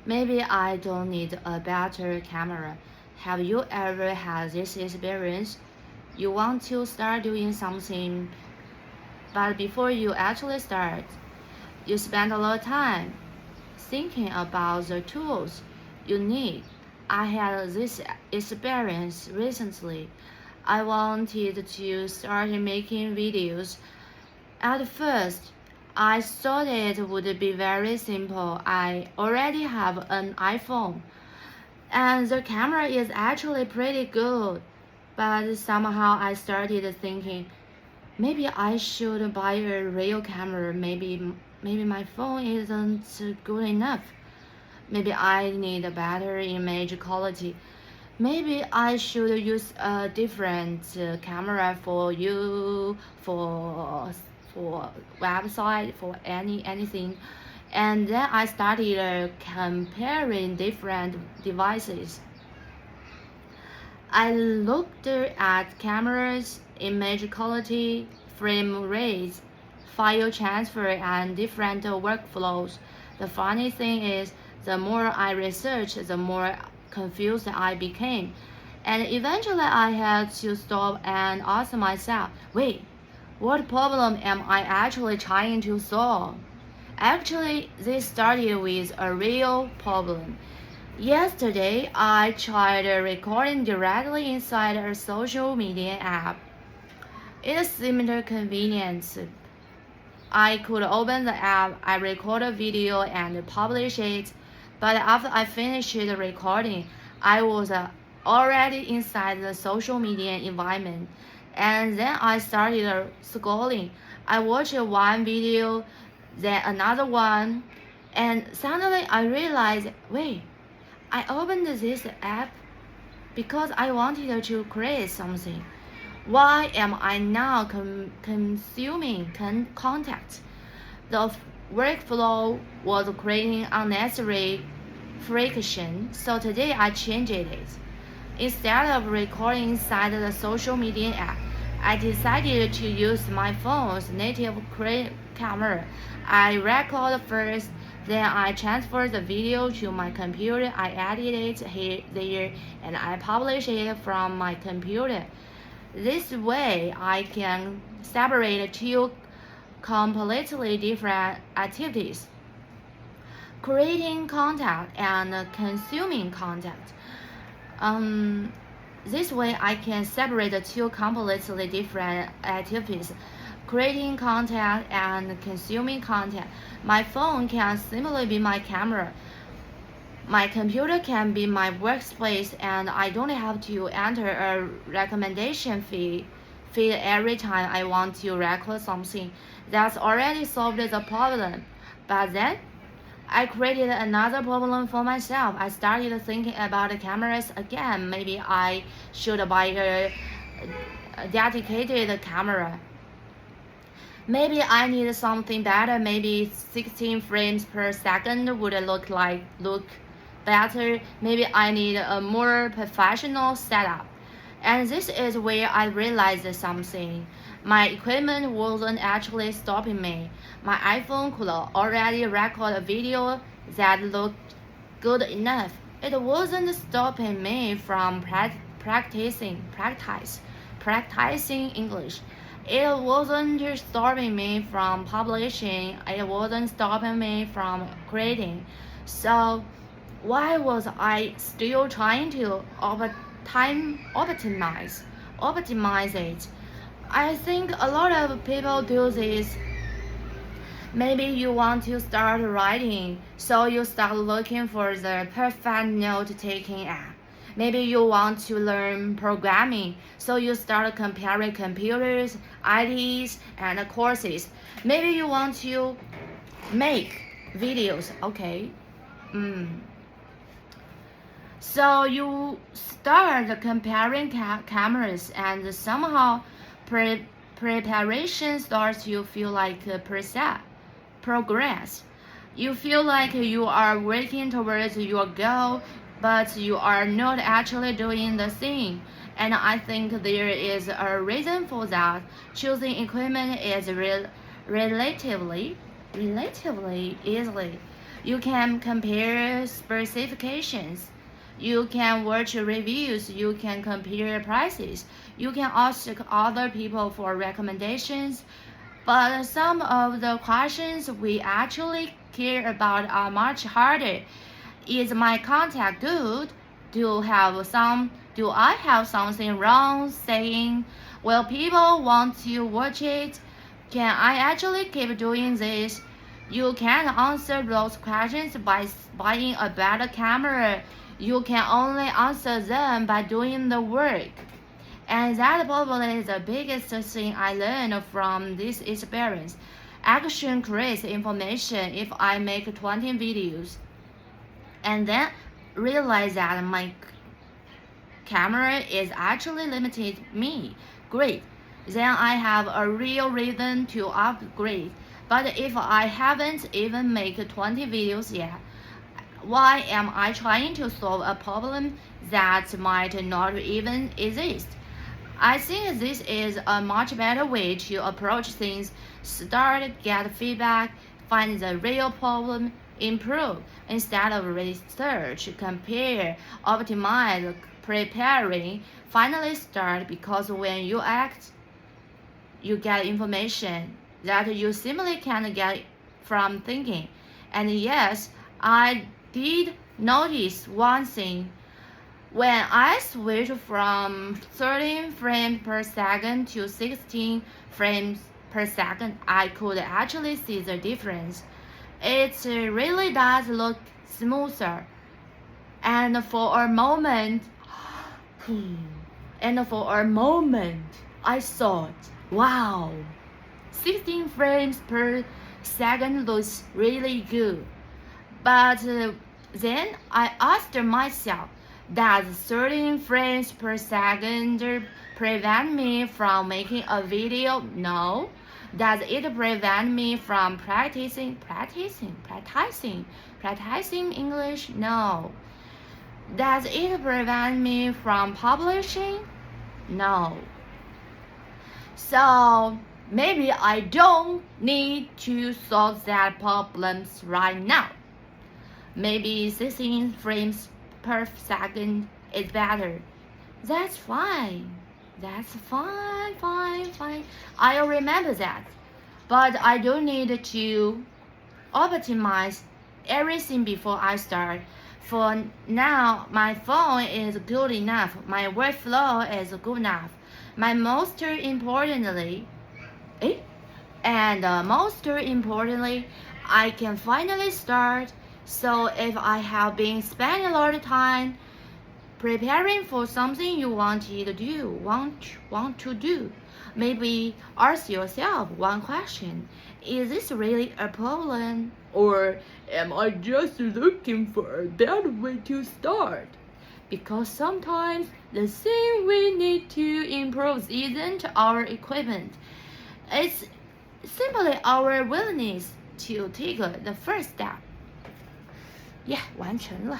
Maybe I don't need a better camera. Have you ever had this experience? You want to start doing something, but before you actually start, you spend a lot of time thinking about the tools you need. I had this experience recently. I wanted to start making videos. At first, I thought it would be very simple. I already have an iPhone, and the camera is actually pretty good. But somehow I started thinking, maybe I should buy a real camera. Maybe my phone isn't good enough. Maybe I need a better image quality. Maybe I should use a different camera for you, for website, for anything. And then I started comparing different devices. I looked at cameras, image quality, frame rates, file transfer, and different workflows. The funny thing is, the more I researched, the more confused I became. And eventually I had to stop and ask myself, wait, what problem am I actually trying to solve? Actually, this started with a real problem. Yesterday, I tried recording directly inside a social media app. It seemed convenient. I could open the app, I record a video and publish it, but after I finished the recording, I was already inside the social media environment, and then I started scrolling. I watched one video, then another one, and suddenly I realized, wait, I opened this app because I wanted to create something. Why am I now consuming content? The workflow was creating unnecessary friction, so today I changed it. Instead of recording inside the social media app, I decided to use my phone's native camera. I record first, then I transfer the video to my computer. I edit it there, and I publish it from my computer. This way, I can separate two completely different activities: creating content and consuming content. This way, I can separate the two completely different activities: creating content and consuming content. My phone can simply be my camera. My computer can be my workspace, and I don't have to enter a recommendation feed every time I want to record something. That's already solved the problem. But then I created another problem for myself. I started thinking about the cameras again. Maybe I should buy a dedicated camera. Maybe I need something better. Maybe 16 frames per second would look better. Maybe I need a more professional setup. And this is where I realized something. My equipment wasn't actually stopping me. My iPhone could already record a video that looked good enough. It wasn't stopping me from practicing English. It wasn't stopping me from publishing. It wasn't stopping me from creating. So why was I still trying to optimize it? I think a lot of people do this. Maybe you want to start writing, so you start looking for the perfect note-taking app. Maybe you want to learn programming, so you start comparing computers, IDs, and courses. Maybe you want to make videos, okay? So you start comparing cameras, and somehow preparation starts to feel like progress. You feel like you are working towards your goal, but you are not actually doing the thing. And I think there is a reason for that. Choosing equipment is relatively easily. You can compare specifications. You can watch reviews. You can compare prices. You can ask other people for recommendations. But some of the questions we actually care about are much harder. Is my contact good? Do I have something wrong saying? Will people want to watch it? Can I actually keep doing this? You can't answer those questions by buying a better camera. You can only answer them by doing the work. And that probably is the biggest thing I learned from this experience. Action creates information. If I make 20 videos and then realize that my camera is actually limited me, great. Then I have a real reason to upgrade. But if I haven't even made 20 videos yet, why am I trying to solve a problem that might not even exist? I think this is a much better way to approach things. Start, get feedback, find the real problem, improve, instead of research, compare, optimize, preparing. Finally start, because when you act, you get information that you simply can't get from thinking. And yes, I did notice one thing. When I switched from 13 frames per second to 16 frames per second, I could actually see the difference. It really does look smoother. And for a moment, I thought, wow, 16 frames per second looks really good. But then I asked myself, does 13 frames per second prevent me from making a video? No. Does it prevent me from practicing English? No. Does it prevent me from publishing? No. So maybe I don't need to solve that problems right now. Maybe 16 frames per second is better. That's fine. Fine. I'll remember that. But I don't need to optimize everything before I start. For now, my phone is good enough. My workflow is good enough. Most importantly, I can finally start. So if I have been spending a lot of time preparing for something you want to do, maybe ask yourself one question. Is this really a problem? Or am I just looking for a better way to start? Because sometimes the thing we need to improve isn't our equipment. It's simply our willingness to take the first step. 完成了。